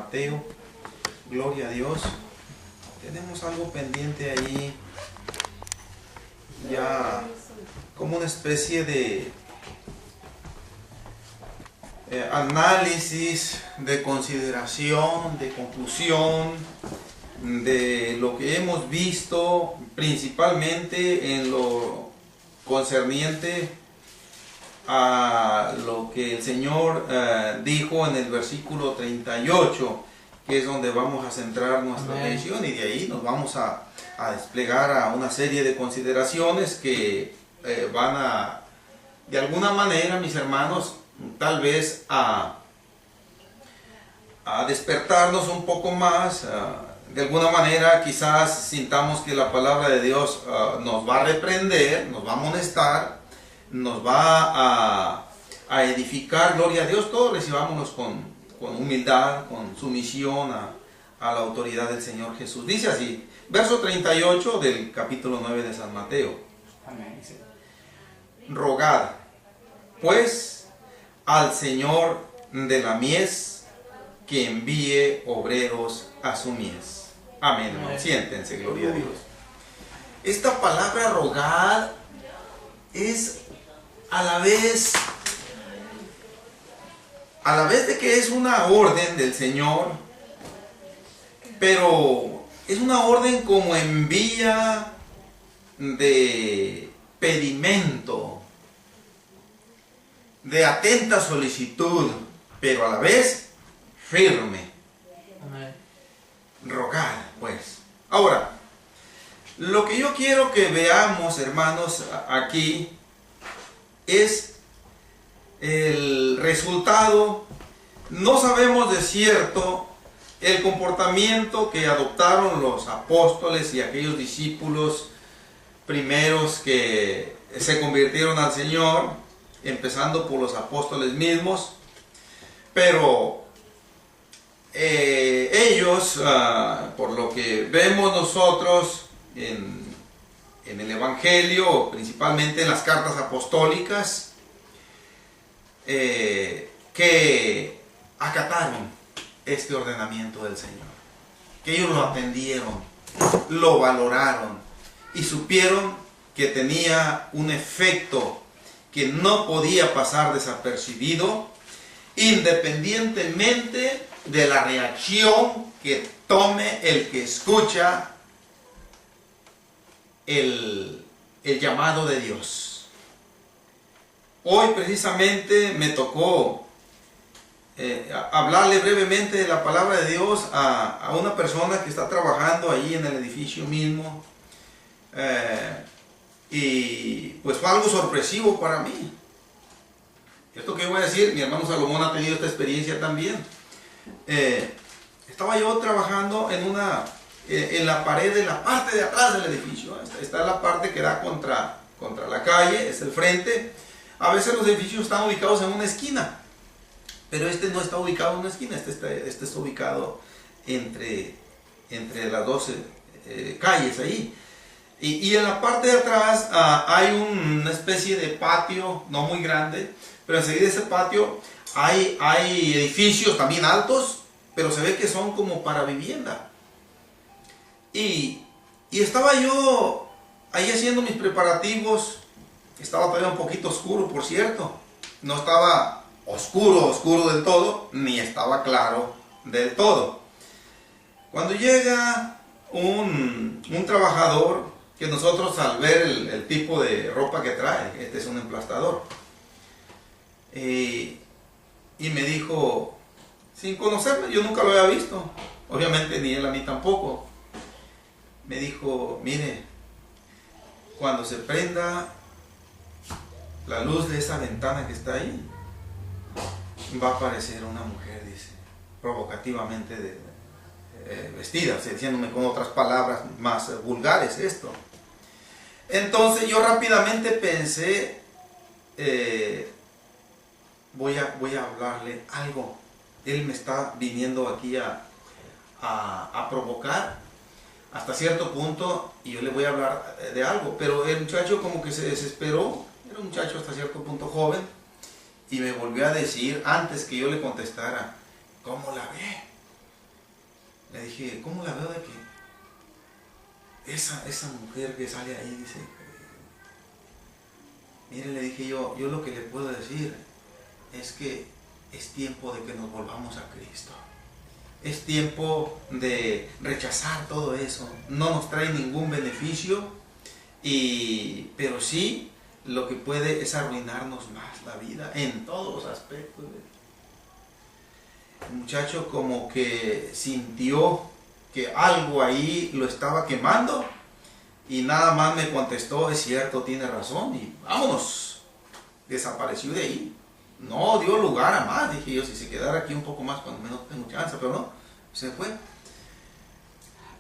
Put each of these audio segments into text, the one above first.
Mateo. Gloria a Dios. Tenemos algo pendiente ahí, ya como una especie de análisis, de consideración, de conclusión de lo que hemos visto, principalmente en lo concerniente a lo que el Señor dijo en el versículo 38, que es donde vamos a centrar nuestra atención, y de ahí nos vamos a desplegar a una serie de consideraciones que van a, de alguna manera, mis hermanos, tal vez a despertarnos un poco más. De alguna manera quizás sintamos que la palabra de Dios nos va a reprender, nos va a amonestar, nos va a edificar. Gloria a Dios, todos recibámonos con humildad, con sumisión a la autoridad del Señor Jesús. Dice así, verso 38 del capítulo 9 de San Mateo. Amén. Rogad, pues, al Señor de la mies que envíe obreros a su mies. Amén, hermano. Siéntense, gloria a Dios. Esta palabra rogad es a la vez de que es una orden del Señor, pero es una orden como en vía de pedimento, de atenta solicitud, pero a la vez firme. Rogad, pues. Ahora, lo que yo quiero que veamos, hermanos, aquí es el resultado. No sabemos de cierto el comportamiento que adoptaron los apóstoles y aquellos discípulos primeros que se convirtieron al Señor, empezando por los apóstoles mismos, pero ellos, por lo que vemos nosotros en el Evangelio, principalmente en las cartas apostólicas, que acataron este ordenamiento del Señor, que ellos lo atendieron, lo valoraron y supieron que tenía un efecto que no podía pasar desapercibido, independientemente de la reacción que tome el que escucha el llamado de Dios. Hoy precisamente me tocó hablarle brevemente de la palabra de Dios a una persona que está trabajando ahí en el edificio mismo, y pues fue algo sorpresivo para mí. Esto que voy a decir, mi hermano Salomón ha tenido esta experiencia también. Estaba yo trabajando en la pared de la parte de atrás del edificio. Esta es la parte que da contra la calle, es el frente. A veces los edificios están ubicados en una esquina, pero este no está ubicado en una esquina, este está ubicado entre las dos calles ahí. Y en la parte de atrás hay una especie de patio, no muy grande, pero enseguida de ese patio hay edificios también altos, pero se ve que son como para vivienda. Y estaba yo ahí haciendo mis preparativos. Estaba todavía un poquito oscuro, por cierto. No estaba oscuro del todo, ni estaba claro del todo. Cuando llega un trabajador, que nosotros al ver el tipo de ropa que trae, este es un emplastador, y me dijo, sin conocerme, yo nunca lo había visto, obviamente ni él a mí tampoco, me dijo, mire, cuando se prenda la luz de esa ventana que está ahí, va a aparecer una mujer, dice, provocativamente vestida, diciéndome con otras palabras más vulgares esto. Entonces yo rápidamente pensé, voy a hablarle algo. Él me está viniendo aquí a provocar hasta cierto punto, y yo le voy a hablar de algo. Pero el muchacho como que se desesperó. Era un muchacho hasta cierto punto joven, y me volvió a decir, antes que yo le contestara, ¿cómo la ve? dije, ¿cómo la veo de que esa mujer que sale ahí dice, mire, le dije yo lo que le puedo decir es que es tiempo de que nos volvamos a Cristo. Es tiempo de rechazar todo eso. No nos trae ningún beneficio, pero sí lo que puede es arruinarnos más la vida en todos los aspectos. El muchacho como que sintió que algo ahí lo estaba quemando y nada más me contestó, es cierto, tiene razón, y vámonos. Desapareció de ahí. No dio lugar a más. Dije yo, si se quedara aquí un poco más, cuando menos tengo chance, pero no, se fue.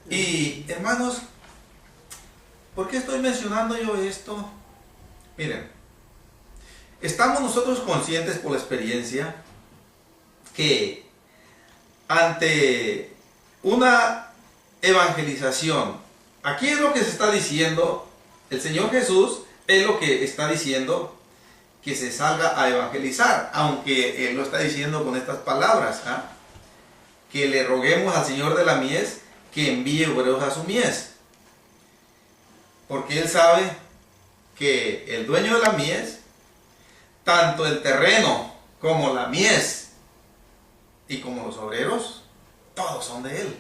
Y hermanos, ¿por qué estoy mencionando yo esto? Miren, estamos nosotros conscientes por la experiencia que ante una evangelización, aquí es lo que se está diciendo, el Señor Jesús es lo que está diciendo, que se salga a evangelizar, aunque Él lo está diciendo con estas palabras, que le roguemos al Señor de la mies que envíe obreros a su mies, porque Él sabe que el dueño de la mies, tanto el terreno como la mies y como los obreros, todos son de Él,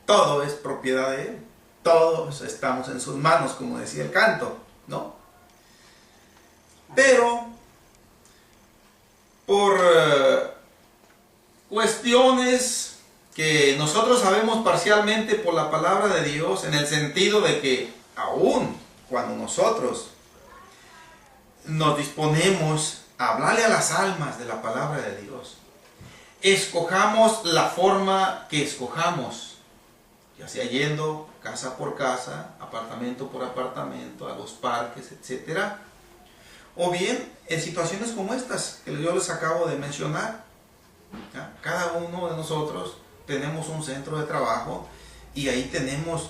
todo es propiedad de Él, todos estamos en sus manos, como decía el canto, ¿no? Pero por cuestiones que nosotros sabemos parcialmente por la palabra de Dios, en el sentido de que aún cuando nosotros nos disponemos a hablarle a las almas de la palabra de Dios, escojamos la forma que escojamos, ya sea yendo casa por casa, apartamento por apartamento, a los parques, etcétera, o bien en situaciones como estas que yo les acabo de mencionar. Cada uno de nosotros tenemos un centro de trabajo y ahí tenemos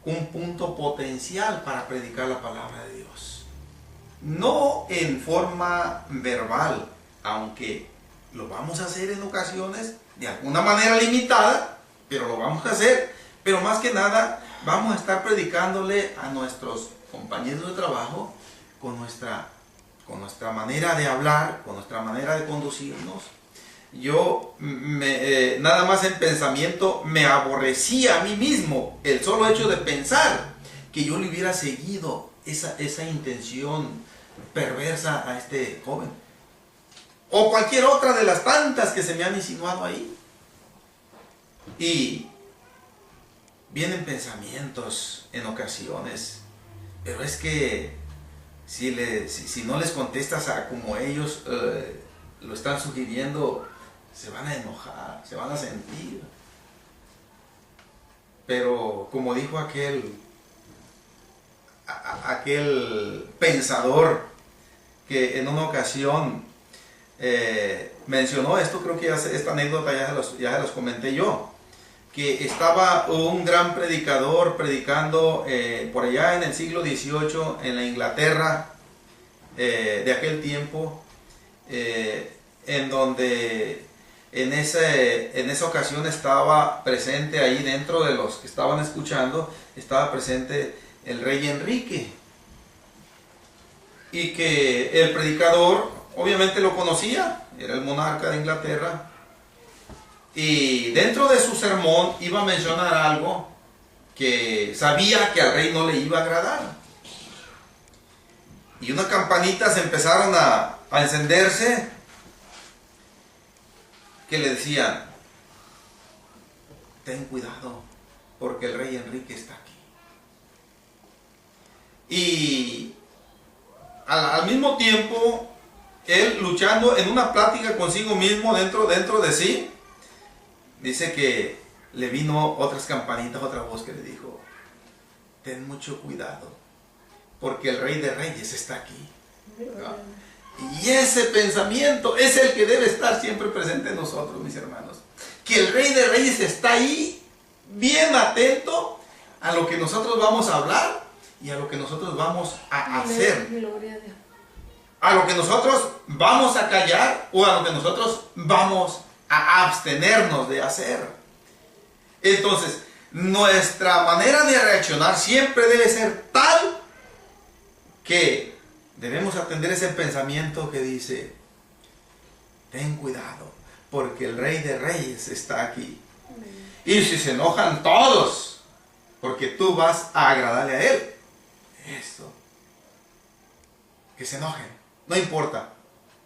un punto potencial para predicar la palabra de Dios. No en forma verbal, aunque lo vamos a hacer en ocasiones de alguna manera limitada, pero lo vamos a hacer. Pero más que nada vamos a estar predicándole a nuestros compañeros de trabajo con nuestra manera de hablar, con nuestra manera de conducirnos. Yo nada más en pensamiento me aborrecía a mí mismo el solo hecho de pensar que yo le hubiera seguido esa intención perversa a este joven, o cualquier otra de las tantas que se me han insinuado ahí. Y vienen pensamientos en ocasiones, pero es que si no les contestas como ellos lo están sugiriendo, se van a enojar, se van a sentir. Pero como dijo aquel pensador que en una ocasión mencionó esto, creo que esta anécdota ya se los comenté yo, que estaba un gran predicador predicando por allá en el siglo XVIII en la Inglaterra de aquel tiempo, en donde en esa ocasión estaba presente ahí, dentro de los que estaban escuchando, estaba presente el rey Enrique, y que el predicador obviamente lo conocía, era el monarca de Inglaterra, y dentro de su sermón iba a mencionar algo que sabía que al rey no le iba a agradar, y unas campanitas empezaron a encenderse que le decían: ten cuidado porque el rey Enrique está aquí. Y al mismo tiempo él, luchando en una plática consigo mismo dentro de sí, dice que le vino otras campanitas, otra voz que le dijo: ten mucho cuidado porque el rey de reyes está aquí. ¿No? Y ese pensamiento es el que debe estar siempre presente en nosotros, mis hermanos. Que el Rey de Reyes está ahí, bien atento a lo que nosotros vamos a hablar y a lo que nosotros vamos a hacer. A lo que nosotros vamos a callar o a lo que nosotros vamos a abstenernos de hacer. Entonces, nuestra manera de reaccionar siempre debe ser tal que debemos atender ese pensamiento que dice, ten cuidado, porque el Rey de Reyes está aquí. Y si se enojan todos, porque tú vas a agradarle a Él, esto, que se enojen, no importa.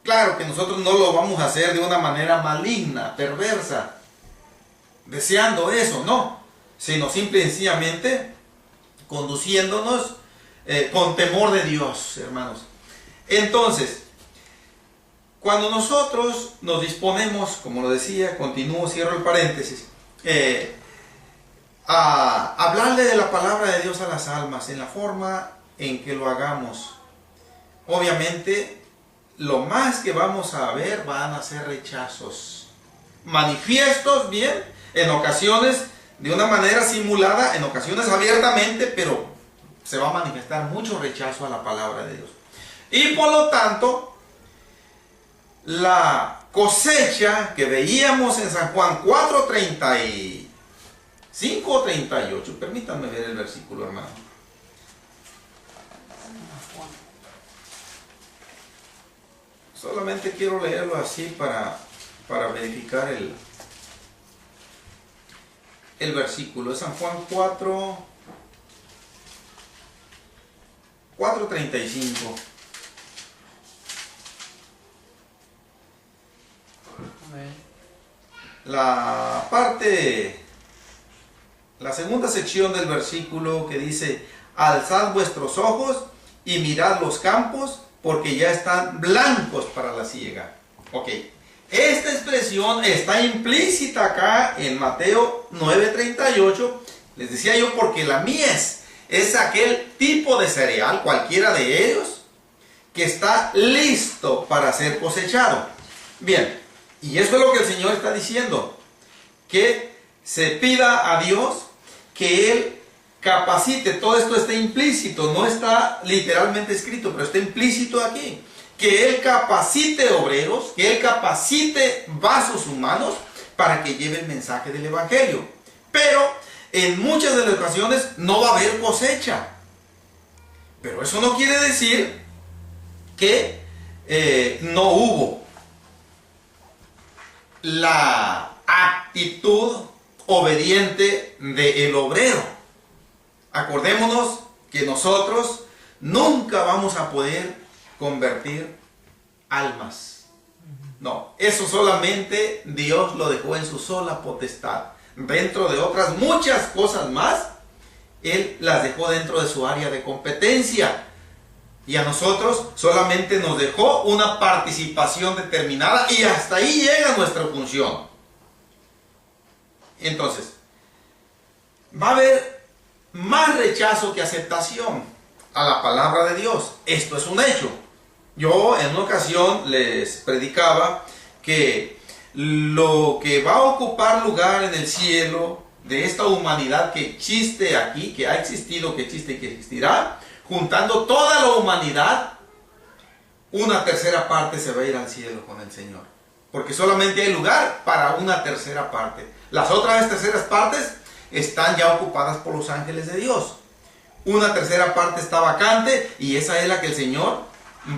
Claro que nosotros no lo vamos a hacer de una manera maligna, perversa, deseando eso, no, sino simple y sencillamente conduciéndonos con temor de Dios, hermanos. Entonces, cuando nosotros nos disponemos, como lo decía, continúo, cierro el paréntesis, a hablarle de la palabra de Dios a las almas, en la forma en que lo hagamos, obviamente, lo más que vamos a ver van a ser rechazos, manifiestos, bien, en ocasiones de una manera simulada, en ocasiones abiertamente, pero se va a manifestar mucho rechazo a la palabra de Dios. Y por lo tanto, la cosecha que veíamos en San Juan 4:35 o 38, permítanme ver el versículo, hermano. Solamente quiero leerlo así para verificar el versículo. Es San Juan 4:35. La segunda sección del versículo que dice, alzad vuestros ojos y mirad los campos, porque ya están blancos para la siega. Ok, esta expresión está implícita acá en Mateo 9:38. Les decía yo, porque la mies es aquel tipo de cereal, cualquiera de ellos, que está listo para ser cosechado. Bien, y eso es lo que el Señor está diciendo, que se pida a Dios que Él capacite. Todo esto está implícito, no está literalmente escrito, pero está implícito aquí. Que Él capacite obreros, que Él capacite vasos humanos para que lleve el mensaje del Evangelio. Pero en muchas de las ocasiones no va a haber cosecha. Pero eso no quiere decir que no hubo la actitud obediente del obrero. Acordémonos que nosotros nunca vamos a poder convertir almas. No, eso solamente Dios lo dejó en su sola potestad. Dentro de otras muchas cosas más, Él las dejó dentro de su área de competencia. Y a nosotros solamente nos dejó una participación determinada y hasta ahí llega nuestra función. Entonces, va a haber más rechazo que aceptación a la palabra de Dios. Esto es un hecho. Yo en una ocasión les predicaba que lo que va a ocupar lugar en el cielo de esta humanidad que existe aquí, que ha existido, que existe y que existirá, juntando toda la humanidad, una tercera parte se va a ir al cielo con el Señor. Porque solamente hay lugar para una tercera parte. Las otras terceras partes están ya ocupadas por los ángeles de Dios. Una tercera parte está vacante y esa es la que el Señor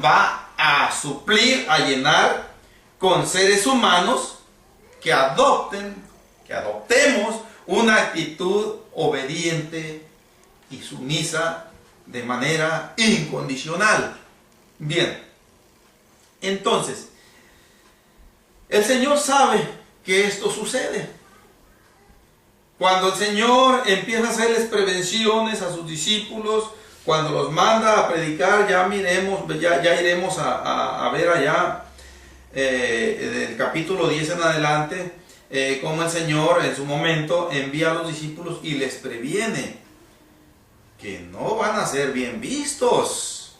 va a suplir, a llenar con seres humanos que adoptemos una actitud obediente y sumisa de manera incondicional. Bien, entonces, el Señor sabe que esto sucede. Cuando el Señor empieza a hacerles prevenciones a sus discípulos, cuando los manda a predicar, ya iremos a ver allá del capítulo 10 en adelante, cómo el Señor en su momento envía a los discípulos y les previene que no van a ser bien vistos,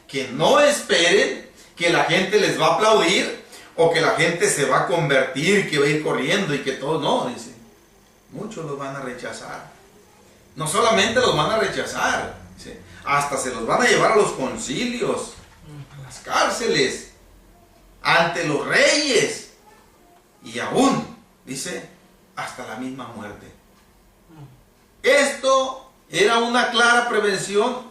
que no esperen que la gente les va a aplaudir o que la gente se va a convertir, que va a ir corriendo y que todo, no, dice, muchos los van a rechazar. No solamente los van a rechazar, dice, hasta se los van a llevar a los concilios, a las cárceles, ante los reyes y aún, dice, hasta la misma muerte. Esto era una clara prevención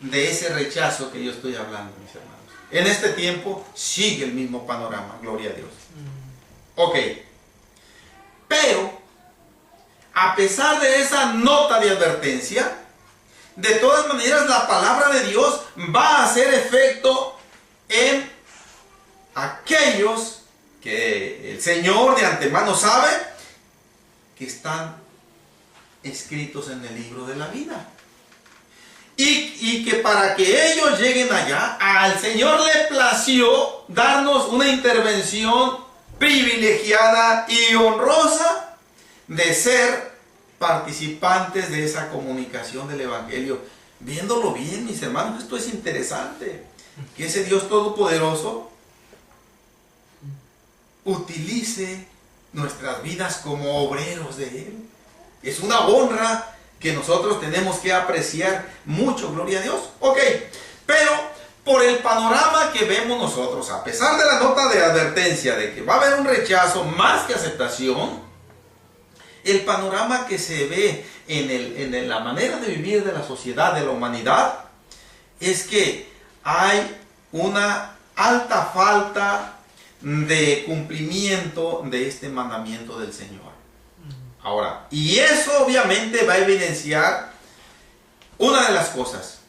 de ese rechazo que yo estoy hablando, mis hermanos. En este tiempo sigue el mismo panorama, gloria a Dios. Ok, pero a pesar de esa nota de advertencia, de todas maneras la palabra de Dios va a hacer efecto en aquellos que el Señor de antemano sabe que están escritos en el libro de la vida. Y que para que ellos lleguen allá, al Señor le plació darnos una intervención privilegiada y honrosa de ser participantes de esa comunicación del Evangelio. Viéndolo bien, mis hermanos, esto es interesante. Que ese Dios Todopoderoso utilice nuestras vidas como obreros de Él. Es una honra que nosotros tenemos que apreciar mucho, gloria a Dios. Ok, pero por el panorama que vemos nosotros, a pesar de la nota de advertencia de que va a haber un rechazo más que aceptación, el panorama que se ve en la manera de vivir de la sociedad, de la humanidad, es que hay una alta falta de cumplimiento de este mandamiento del Señor. Ahora, y eso obviamente va a evidenciar una de las cosas,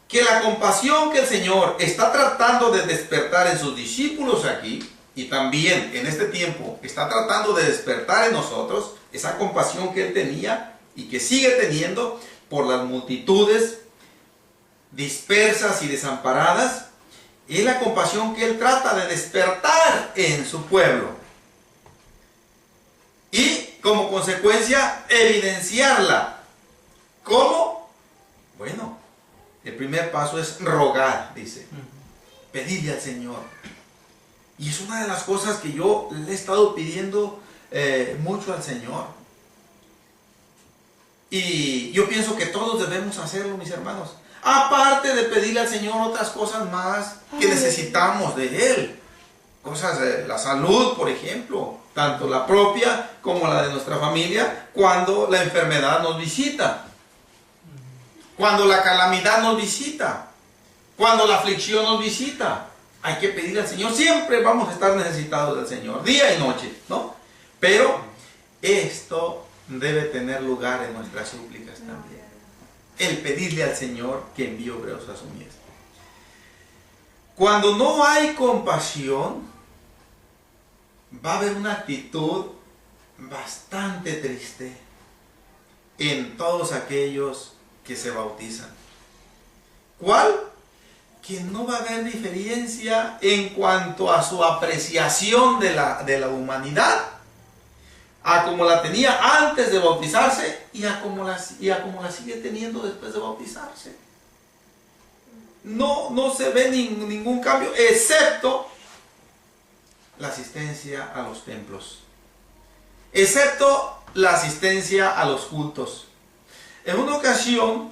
que la compasión que el Señor está tratando de despertar en sus discípulos aquí, y también en este tiempo está tratando de despertar en nosotros, esa compasión que Él tenía y que sigue teniendo por las multitudes dispersas y desamparadas, es la compasión que Él trata de despertar en su pueblo. Y como consecuencia, evidenciarla. ¿Cómo? Bueno, el primer paso es rogar, dice. Pedirle al Señor. Y es una de las cosas que yo le he estado pidiendo mucho al Señor. Y yo pienso que todos debemos hacerlo, mis hermanos. Aparte de pedirle al Señor otras cosas más que necesitamos de Él. Cosas de la salud, por ejemplo, tanto la propia como la de nuestra familia, cuando la enfermedad nos visita, cuando la calamidad nos visita, cuando la aflicción nos visita. Hay que pedirle al Señor, siempre vamos a estar necesitados del Señor, día y noche, ¿no? Pero esto debe tener lugar en nuestras súplicas también. El pedirle al Señor que envíe obreros a su mies. Cuando no hay compasión, va a haber una actitud bastante triste en todos aquellos que se bautizan. ¿Cuál? Que no va a haber diferencia en cuanto a su apreciación de la humanidad, a como la tenía antes de bautizarse y a como la sigue teniendo después de bautizarse. No se ve ningún cambio, excepto la asistencia a los templos, excepto la asistencia a los cultos. En una ocasión,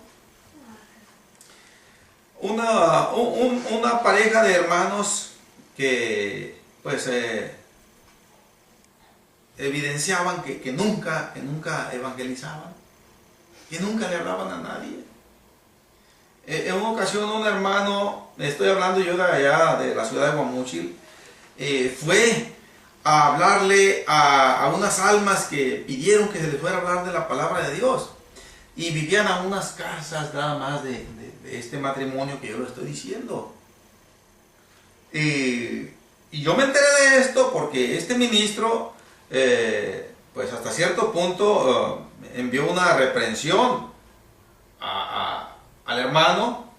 una pareja de hermanos que pues evidenciaban que nunca evangelizaban, que nunca le hablaban a nadie. En una ocasión un hermano, estoy hablando yo de allá de la ciudad de Guamúchil, fue a hablarle a unas almas que pidieron que se les fuera a hablar de la palabra de Dios, y vivían a unas casas nada más de este matrimonio que yo lo estoy diciendo. Y yo me enteré de esto porque este ministro pues hasta cierto punto envió una reprensión al hermano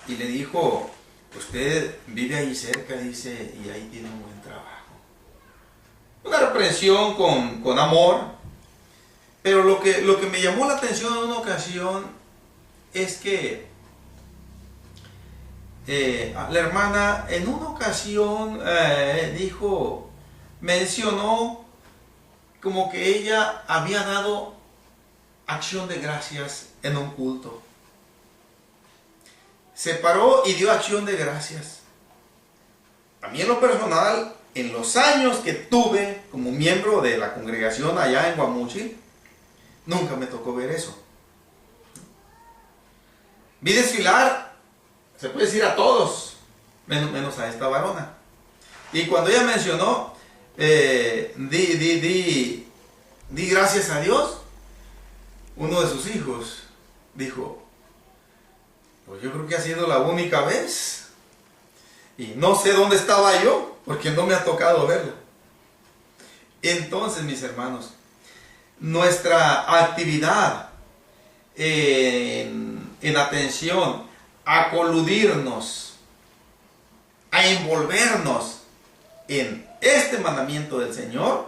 y le dijo: usted vive ahí cerca, dice, y ahí tiene un buen trabajo. Una reprensión con amor, pero lo que me llamó la atención en una ocasión es que la hermana en una ocasión mencionó como que ella había dado acción de gracias en un culto. Se paró y dio acción de gracias. A mí en lo personal, en los años que tuve como miembro de la congregación allá en Guamúchil, Nunca me tocó ver eso. Vi desfilar, se puede decir a todos, menos a esta varona. Y cuando ella mencionó, di gracias a Dios, uno de sus hijos dijo, pues yo creo que ha sido la única vez. Y no sé dónde estaba yo, porque no me ha tocado verla. Entonces, mis hermanos, nuestra actividad en atención a coludirnos, a envolvernos en este mandamiento del Señor,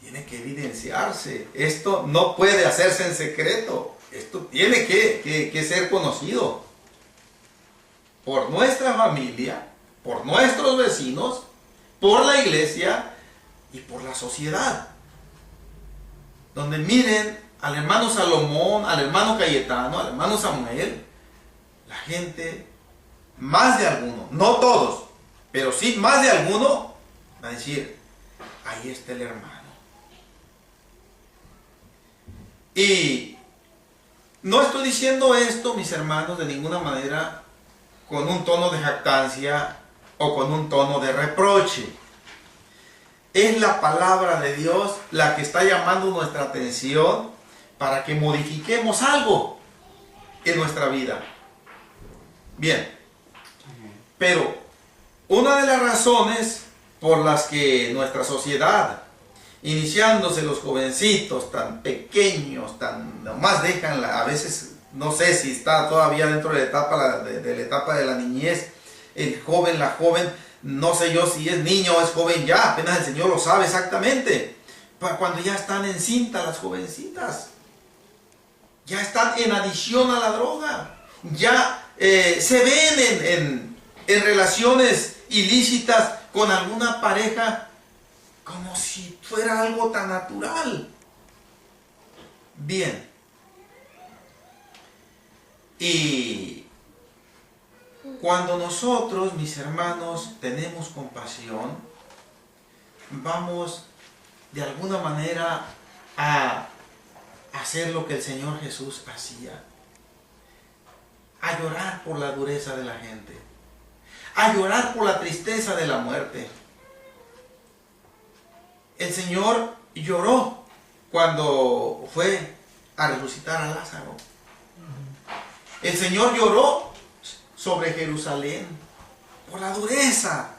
tiene que evidenciarse. Esto no puede hacerse en secreto. Esto tiene que ser conocido por nuestra familia, por nuestros vecinos, por la iglesia y por la sociedad. Donde miren al hermano Salomón, al hermano Cayetano, al hermano Samuel, la gente, más de alguno, no todos, pero sí más de alguno, va a decir, ahí está el hermano. Y no estoy diciendo esto, mis hermanos, de ninguna manera con un tono de jactancia o con un tono de reproche. Es la palabra de Dios la que está llamando nuestra atención para que modifiquemos algo en nuestra vida. Bien, pero una de las razones por las que nuestra sociedad, iniciándose los jovencitos tan pequeños, nomás dejan, a veces no sé si está todavía dentro de la etapa de la niñez, el joven, la joven, no sé yo si es niño o es joven ya, apenas el Señor lo sabe exactamente. Cuando ya están en cinta las jovencitas, ya están en adicción a la droga, ya se ven en relaciones ilícitas con alguna pareja como si fuera algo tan natural. Bien. Y cuando nosotros, mis hermanos, tenemos compasión, vamos de alguna manera a hacer lo que el Señor Jesús hacía. A llorar por la dureza de la gente. A llorar por la tristeza de la muerte. El Señor lloró cuando fue a resucitar a Lázaro. El Señor lloró sobre Jerusalén por la dureza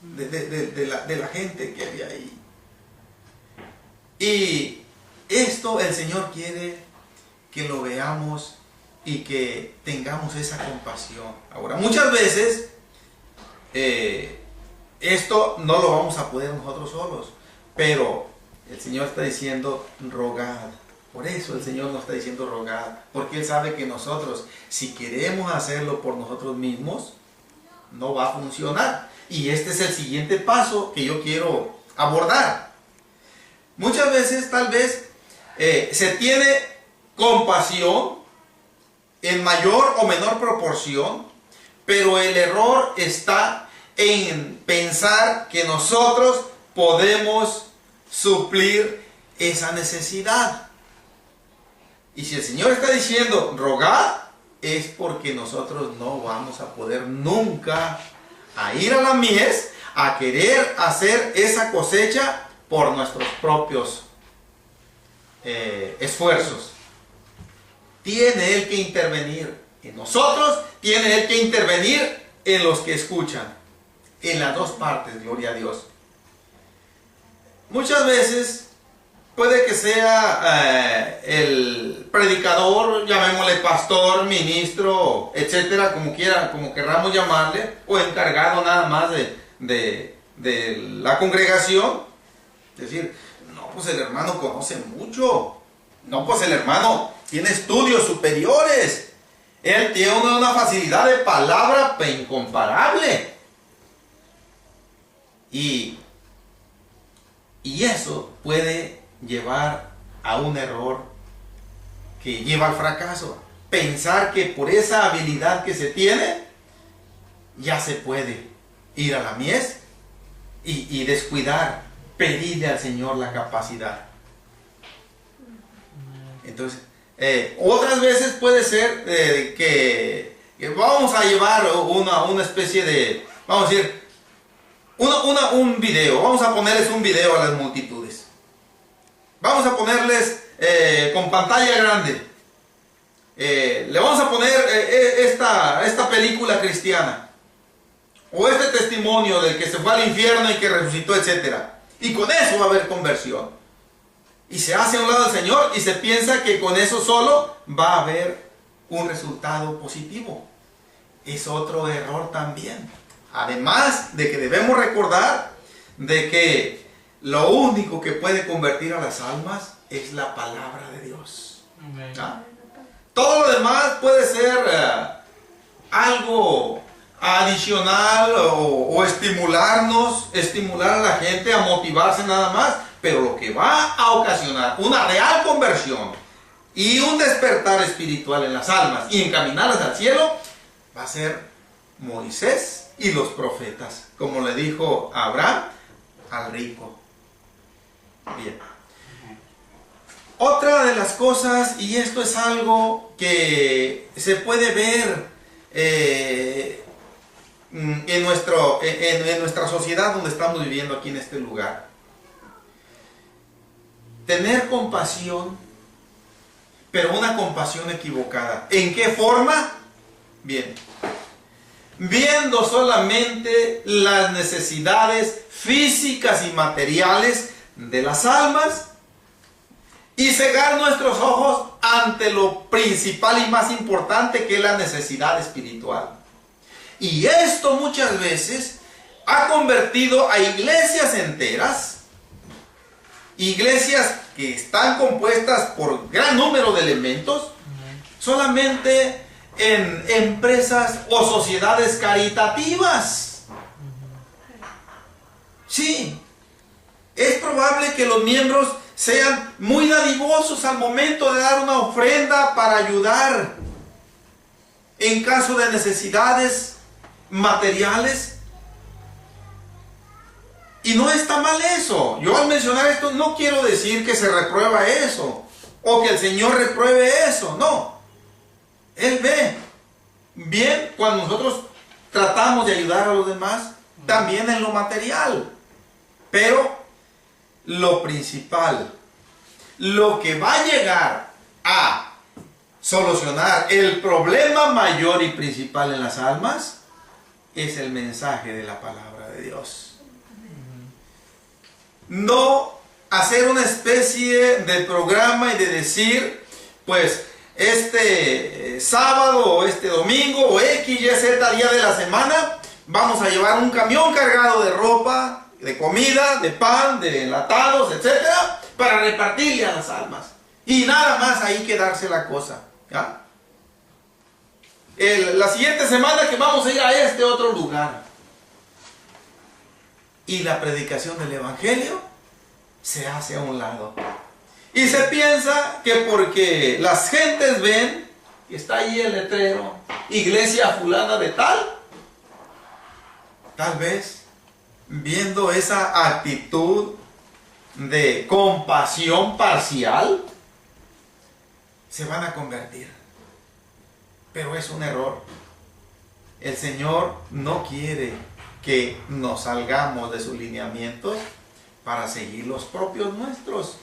de la gente que había ahí. Y esto el Señor quiere que lo veamos y que tengamos esa compasión. Ahora, muchas veces esto no lo vamos a poder nosotros solos, pero el Señor está diciendo rogad. Por eso el Señor nos está diciendo rogad, porque Él sabe que nosotros, si queremos hacerlo por nosotros mismos, no va a funcionar. Y este es el siguiente paso que yo quiero abordar. Muchas veces, tal vez, se tiene compasión en mayor o menor proporción, pero el error está en pensar que nosotros podemos suplir esa necesidad. Y si el Señor está diciendo rogad, es porque nosotros no vamos a poder nunca a ir a la mies, a querer hacer esa cosecha por nuestros propios esfuerzos. Tiene Él que intervenir en nosotros, tiene Él que intervenir en los que escuchan. En las dos partes, gloria a Dios. Muchas veces puede que sea el predicador, llamémosle pastor, ministro, etcétera, como querramos llamarle, o encargado nada más de la congregación. Es decir, no, pues el hermano conoce mucho, no, pues el hermano tiene estudios superiores, él tiene una facilidad de palabra incomparable. Y eso puede llevar a un error que lleva al fracaso. Pensar que por esa habilidad que se tiene, ya se puede ir a la mies y descuidar, pedirle al Señor la capacidad. Entonces, otras veces puede ser que vamos a llevar una especie de, vamos a decir, un video, vamos a ponerles un video a las multitudes. Vamos a ponerles con pantalla grande. Le vamos a poner esta película cristiana. O este testimonio del que se fue al infierno y que resucitó, etc. Y con eso va a haber conversión. Y se hace a un lado del Señor y se piensa que con eso solo va a haber un resultado positivo. Es otro error también. Además de que debemos recordar de que lo único que puede convertir a las almas es la palabra de Dios. ¿Ah? Todo lo demás puede ser algo adicional o estimular a la gente a motivarse nada más, pero lo que va a ocasionar una real conversión y un despertar espiritual en las almas y encaminarlas al cielo va a ser Moisés y los profetas, como le dijo Abraham al rico. Bien. Otra de las cosas, y esto es algo que se puede ver en nuestra sociedad donde estamos viviendo aquí en este lugar. Tener compasión, pero una compasión equivocada. ¿En qué forma? Bien. Viendo solamente las necesidades físicas y materiales de las almas y cegar nuestros ojos ante lo principal y más importante, que es la necesidad espiritual. Y esto muchas veces ha convertido a iglesias enteras, iglesias que están compuestas por gran número de elementos, solamente en empresas o sociedades caritativas. Sí, es probable que los miembros sean muy dadivosos al momento de dar una ofrenda para ayudar en caso de necesidades materiales. Y no está mal eso. Yo al mencionar esto no quiero decir que se reprueba eso o que el Señor repruebe eso. No. Él ve bien cuando nosotros tratamos de ayudar a los demás, también en lo material. Pero lo principal, lo que va a llegar a solucionar el problema mayor y principal en las almas, es el mensaje de la palabra de Dios. No hacer una especie de programa y de decir, pues, este sábado o este domingo o X, Y, Z día de la semana, vamos a llevar un camión cargado de ropa, de comida, de pan, de enlatados, etcétera, para repartirle a las almas. Y nada más ahí quedarse la cosa. ¿Ya? La siguiente semana que vamos a ir a este otro lugar. Y la predicación del Evangelio se hace a un lado. Y se piensa que porque las gentes ven, y está ahí el letrero, iglesia fulana de tal vez viendo esa actitud de compasión parcial, se van a convertir. Pero es un error. El Señor no quiere que nos salgamos de sus lineamientos para seguir los propios nuestros.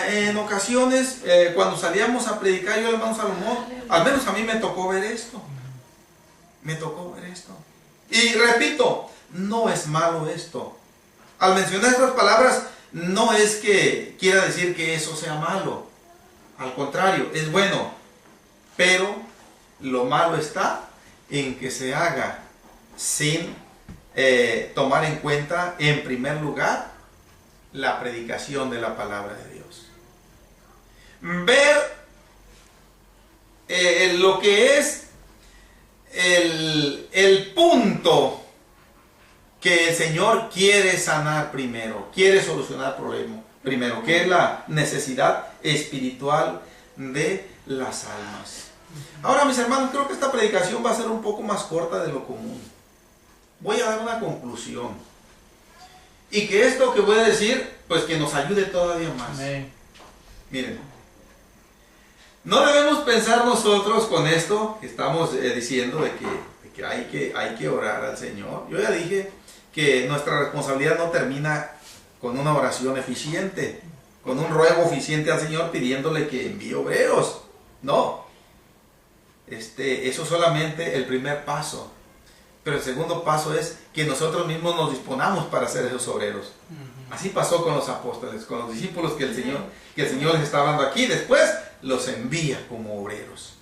En ocasiones, cuando salíamos a predicar, yo, hermano Salomón, al menos a mí me tocó ver esto. Me tocó ver esto. Y repito, no es malo esto. Al mencionar estas palabras, no es que quiera decir que eso sea malo. Al contrario, es bueno. Pero lo malo está en que se haga sin tomar en cuenta, en primer lugar, la predicación de la palabra de Dios. Ver lo que es el punto que el Señor quiere sanar primero, quiere solucionar problemas primero, que es la necesidad espiritual de las almas. Ahora, mis hermanos, creo que esta predicación va a ser un poco más corta de lo común. Voy a dar una conclusión. Y que esto que voy a decir, pues que nos ayude todavía más. Amén. Miren, no debemos pensar nosotros con esto que estamos diciendo de que hay que orar al Señor. Yo ya dije que nuestra responsabilidad no termina con una oración eficiente, con un ruego eficiente al Señor pidiéndole que envíe obreros. No. Eso es solamente el primer paso. Pero el segundo paso es que nosotros mismos nos disponamos para ser esos obreros. Así pasó con los apóstoles, con los discípulos que el Señor les está hablando aquí. Después los envía como obreros.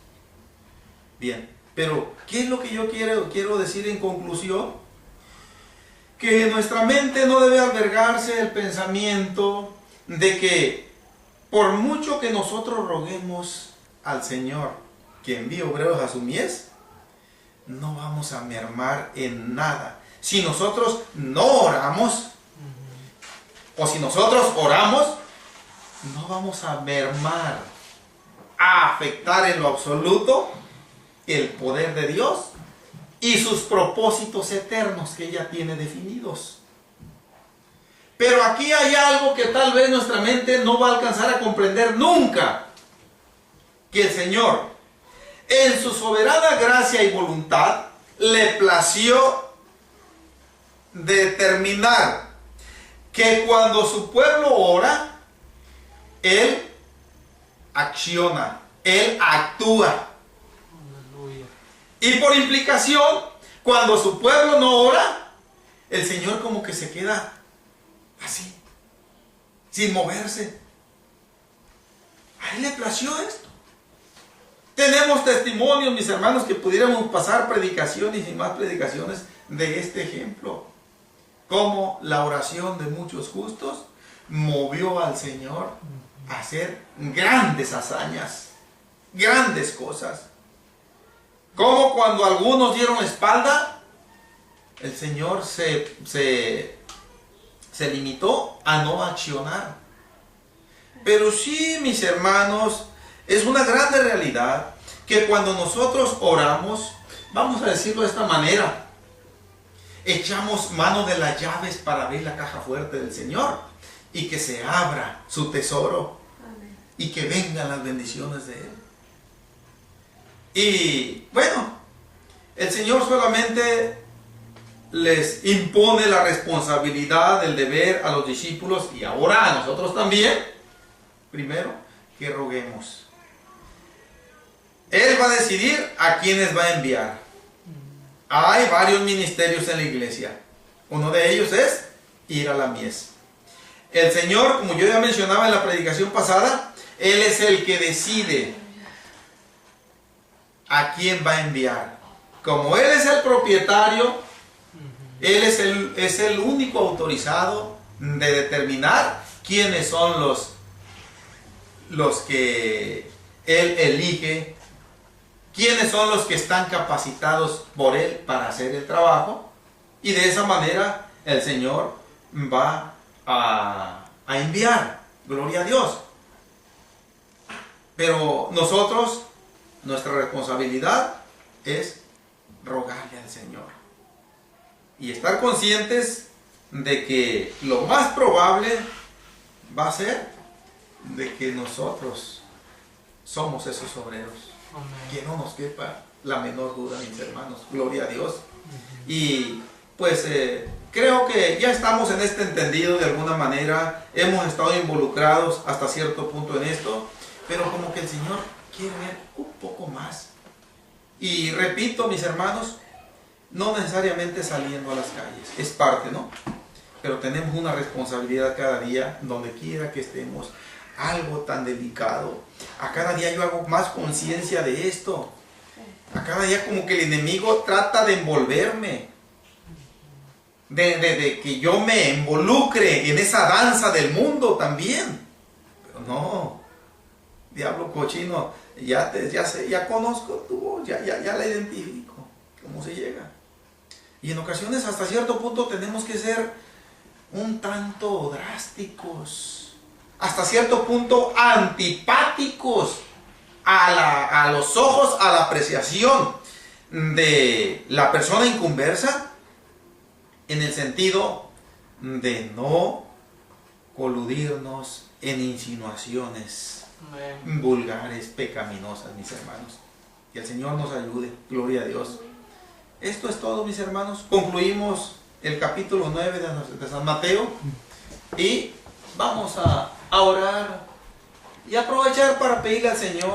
Bien, pero ¿qué es lo que yo quiero decir en conclusión? Que en nuestra mente no debe albergarse el pensamiento de que por mucho que nosotros roguemos al Señor que envíe obreros a su mies, no vamos a mermar en nada. Si nosotros no oramos, o si nosotros oramos, no vamos a mermar, a afectar en lo absoluto el poder de Dios y sus propósitos eternos que ella tiene definidos. Pero aquí hay algo que tal vez nuestra mente no va a alcanzar a comprender nunca. Que el Señor, en su soberana gracia y voluntad, le plació determinar que cuando su pueblo ora, Él acciona, Él actúa. Aleluya. Y por implicación, cuando su pueblo no ora, el Señor como que se queda así, sin moverse. A Él le plació esto. Tenemos testimonios, mis hermanos, que pudiéramos pasar predicaciones y más predicaciones de este ejemplo. Cómo la oración de muchos justos movió al Señor a hacer grandes hazañas, grandes cosas. Cómo cuando algunos dieron la espalda, el Señor se limitó a no accionar. Pero sí, mis hermanos, es una grande realidad que cuando nosotros oramos, vamos a decirlo de esta manera, echamos mano de las llaves para abrir la caja fuerte del Señor y que se abra su tesoro. Amén. Y que vengan las bendiciones de Él. Y bueno, el Señor solamente les impone la responsabilidad, el deber a los discípulos y ahora a nosotros también, primero, que roguemos. Él va a decidir a quiénes va a enviar. Hay varios ministerios en la iglesia. Uno de ellos es ir a la mies. El Señor, como yo ya mencionaba en la predicación pasada, Él es el que decide a quién va a enviar. Como Él es el propietario, Él es el único autorizado de determinar quiénes son los que Él elige, quiénes son los que están capacitados por Él para hacer el trabajo. Y de esa manera el Señor va a enviar. Gloria a Dios. Pero nosotros, nuestra responsabilidad es rogarle al Señor. Y estar conscientes de que lo más probable va a ser de que nosotros somos esos obreros. Amén. Que no nos quepa la menor duda, mis hermanos. Gloria a Dios. Y pues creo que ya estamos en este entendido de alguna manera. Hemos estado involucrados hasta cierto punto en esto. Pero como que el Señor quiere ver un poco más. Y repito, mis hermanos, no necesariamente saliendo a las calles. Es parte, ¿no? Pero tenemos una responsabilidad cada día, donde quiera que estemos. Algo tan delicado. A cada día yo hago más conciencia de esto. A cada día como que el enemigo trata de envolverme. De que yo me involucre en esa danza del mundo también. Pero no. Diablo cochino, ya conozco tu voz, ya la identifico. ¿Cómo se llega? Y en ocasiones hasta cierto punto tenemos que ser un tanto drásticos, hasta cierto punto antipáticos a los ojos, a la apreciación de la persona inconversa, en el sentido de no coludirnos en insinuaciones vulgares, pecaminosas, mis hermanos. Que el Señor nos ayude, gloria a Dios. Esto es todo, mis hermanos. Concluimos el capítulo 9 de San Mateo y vamos a orar y aprovechar para pedirle al Señor